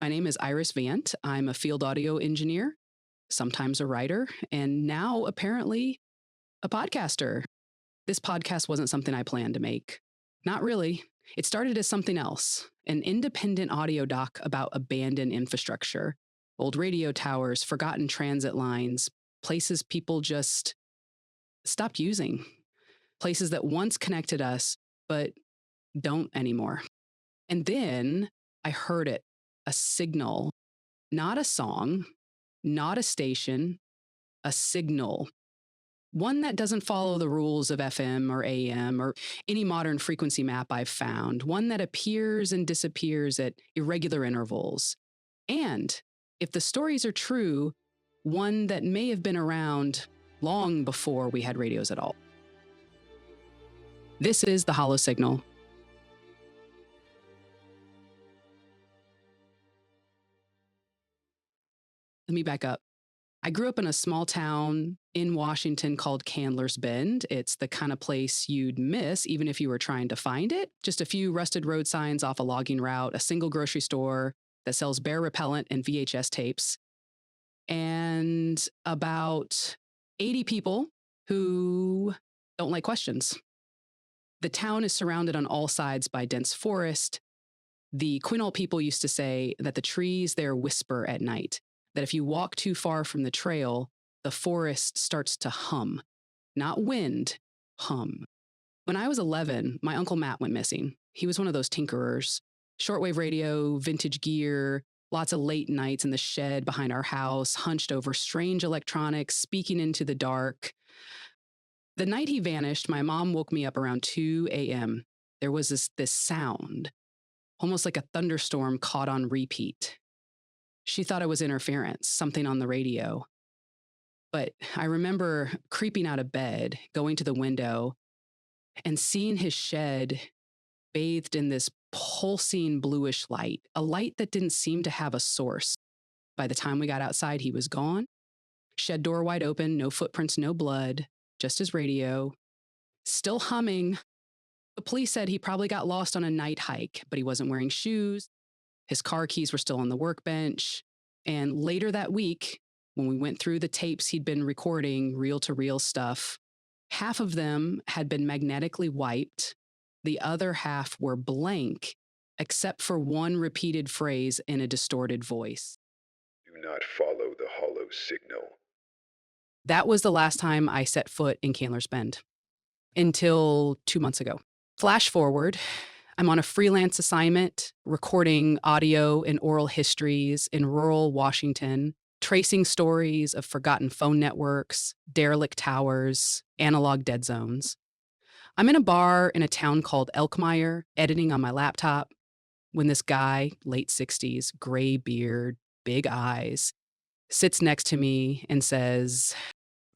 My name is Iris Vant. I'm a field audio engineer, sometimes a writer, and now apparently a podcaster. This podcast wasn't something I planned to make. Not really. It started as something else, an independent audio doc about abandoned infrastructure, old radio towers, forgotten transit lines, places people just stopped using, places that once connected us, but don't anymore. And then I heard it, a signal, not a song, not a station, a signal. One that doesn't follow the rules of FM or AM or any modern frequency map I've found. One that appears and disappears at irregular intervals. And if the stories are true, one that may have been around long before we had radios at all. This is the Hollow Signal. Let me back up. I grew up in a small town in Washington called Candler's Bend. It's the kind of place you'd miss even if you were trying to find it. Just a few rusted road signs off a logging route, a single grocery store that sells bear repellent and VHS tapes, and about 80 people who don't like questions. The town is surrounded on all sides by dense forest. The Quinault people used to say that the trees there whisper at night, that if you walk too far from the trail, the forest starts to hum. Not wind, hum. When I was 11, my Uncle Matt went missing. He was one of those tinkerers. Shortwave radio, vintage gear, lots of late nights in the shed behind our house, hunched over strange electronics, speaking into the dark. The night he vanished, my mom woke me up around 2 a.m. There was this sound, almost like a thunderstorm caught on repeat. She thought it was interference, something on the radio. But I remember creeping out of bed, going to the window, and seeing his shed bathed in this pulsing bluish light, a light that didn't seem to have a source. By the time we got outside, he was gone. Shed door wide open, no footprints, no blood, just his radio. Still humming. The police said he probably got lost on a night hike, but he wasn't wearing shoes. His car keys were still on the workbench. And later that week, when we went through the tapes he'd been recording, reel-to-reel stuff, half of them had been magnetically wiped. The other half were blank, except for one repeated phrase in a distorted voice. Do not follow the hollow signal. That was the last time I set foot in Candler's Bend, until 2 months ago. Flash forward, I'm on a freelance assignment, recording audio and oral histories in rural Washington, tracing stories of forgotten phone networks, derelict towers, analog dead zones. I'm in a bar in a town called Elkmire, editing on my laptop, when this guy, late 60s, gray beard, big eyes, sits next to me and says,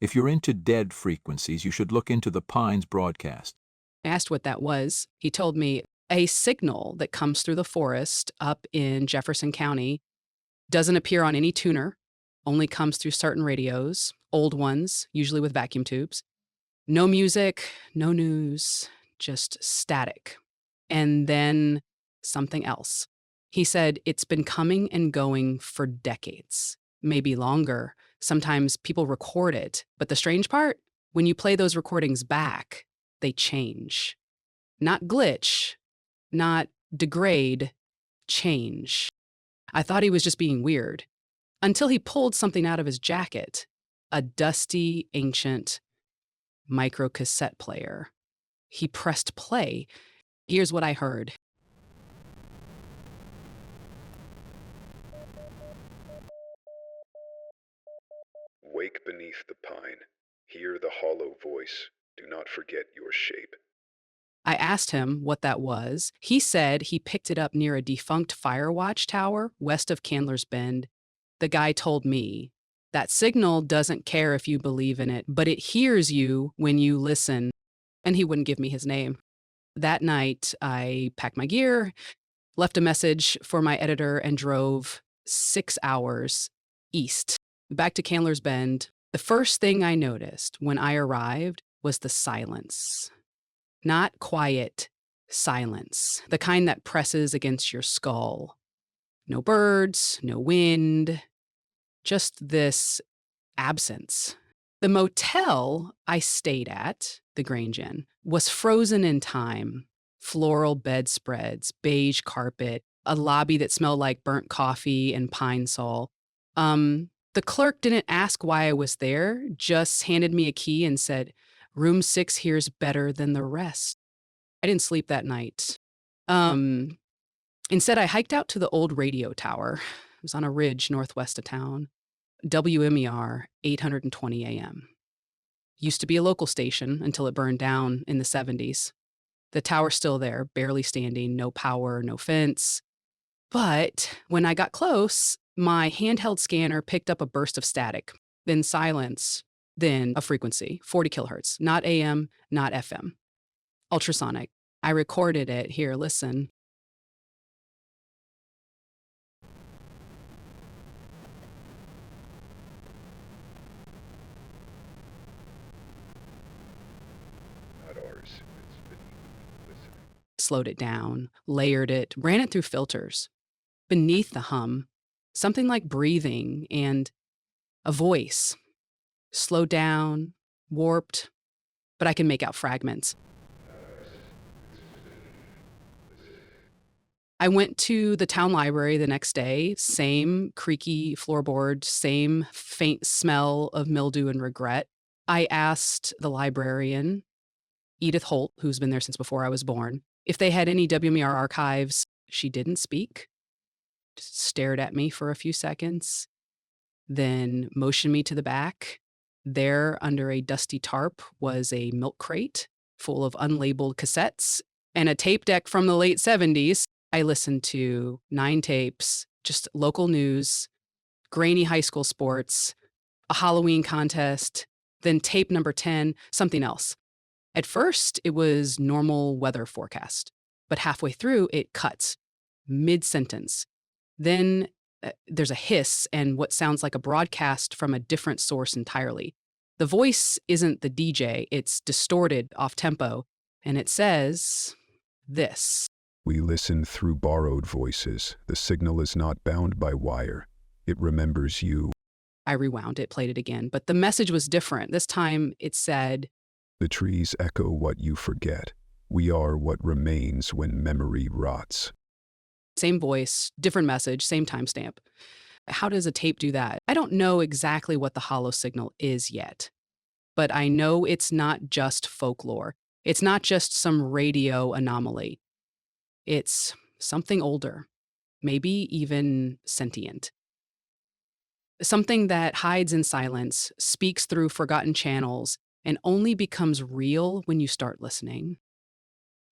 If you're into dead frequencies, you should look into the Pines broadcast. I asked what that was. He told me a signal that comes through the forest up in Jefferson County doesn't appear on any tuner, only comes through certain radios, old ones, usually with vacuum tubes. No music, no news, just static. And then something else. He said it's been coming and going for decades, maybe longer. Sometimes people record it. But the strange part, when you play those recordings back, they change. Not glitch, not degrade, change. I thought he was just being weird, until he pulled something out of his jacket, a dusty, ancient micro cassette player. He pressed play. Here's what I heard. Wake beneath the pine. Hear the hollow voice. Do not forget your shape. I asked him what that was. He said he picked it up near a defunct fire watch tower west of Candler's Bend. The guy told me that signal doesn't care if you believe in it, but it hears you when you listen. And he wouldn't give me his name. That night, I packed my gear, left a message for my editor, and drove 6 hours east, back to Candler's Bend. The first thing I noticed when I arrived was the silence. Not quiet silence, the kind that presses against your skull. No birds, no wind, just this absence. The motel I stayed at, the Grange Inn, was frozen in time. Floral bedspreads, beige carpet, a lobby that smelled like burnt coffee and pine sol. The clerk didn't ask why I was there, just handed me a key and said, "Room 6 here's better than the rest." I didn't sleep that night. Um, Instead, I hiked out to the old radio tower. It was on a ridge northwest of town. WMER, 820 AM. Used to be a local station until it burned down in the 70s. The tower's still there, barely standing, no power, no fence. But when I got close, my handheld scanner picked up a burst of static, then silence, then a frequency, 40 kilohertz, not AM, not FM. Ultrasonic. I recorded it. Here, listen. Not ours. It's beneath listening. Slowed it down, layered it, ran it through filters. Beneath the hum, something like breathing and a voice. Slowed down, warped, but I can make out fragments. I went to the town library the next day, same creaky floorboard, same faint smell of mildew and regret. I asked the librarian, Edith Holt, who's been there since before I was born, if they had any WMER archives. She didn't speak, just stared at me for a few seconds, then motioned me to the back. There, under a dusty tarp, was a milk crate full of unlabeled cassettes and a tape deck from the late 70s. I listened to 9 tapes, just local news, grainy high school sports, a Halloween contest, then tape number 10, something else. At first, it was normal weather forecast, but halfway through, it cuts mid-sentence. Then there's a hiss and what sounds like a broadcast from a different source entirely. The voice isn't the DJ, it's distorted, off-tempo, and it says this. We listen through borrowed voices. The signal is not bound by wire. It remembers you. I rewound it, played it again, but the message was different. This time it said, The trees echo what you forget. We are what remains when memory rots. same voice, different message, same timestamp. How does a tape do that? I don't know exactly what the hollow signal is yet, but I know it's not just folklore. It's not just some radio anomaly. It's something older, maybe even sentient. Something that hides in silence, speaks through forgotten channels, and only becomes real when you start listening.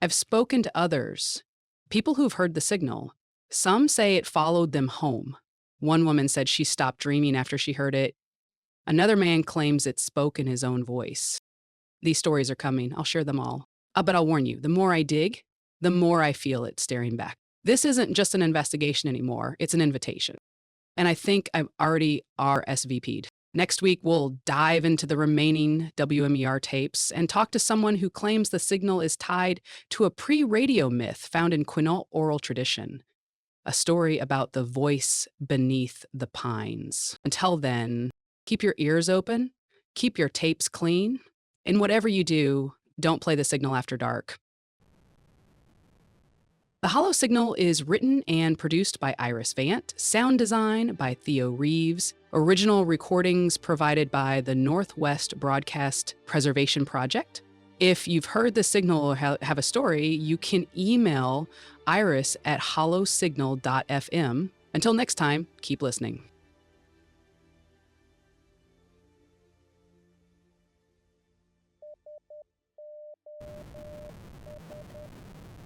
I've spoken to others, people who've heard the signal. Some say it followed them home. One woman said she stopped dreaming after she heard it. Another man claims it spoke in his own voice. These stories are coming. I'll share them all. But I'll warn you, the more I dig, the more I feel it staring back. This isn't just an investigation anymore. It's an invitation. And I think I've already RSVP'd. Next week, we'll dive into the remaining WMER tapes and talk to someone who claims the signal is tied to a pre-radio myth found in Quinault oral tradition, a story about the voice beneath the pines. Until then, keep your ears open, keep your tapes clean, and whatever you do, don't play the signal after dark. The Hollow Signal is written and produced by Iris Vant, sound design by Theo Reeves, original recordings provided by the Northwest Broadcast Preservation Project. If you've heard the signal or have a story, you can email Iris at hollowsignal.fm. Until next time, keep listening.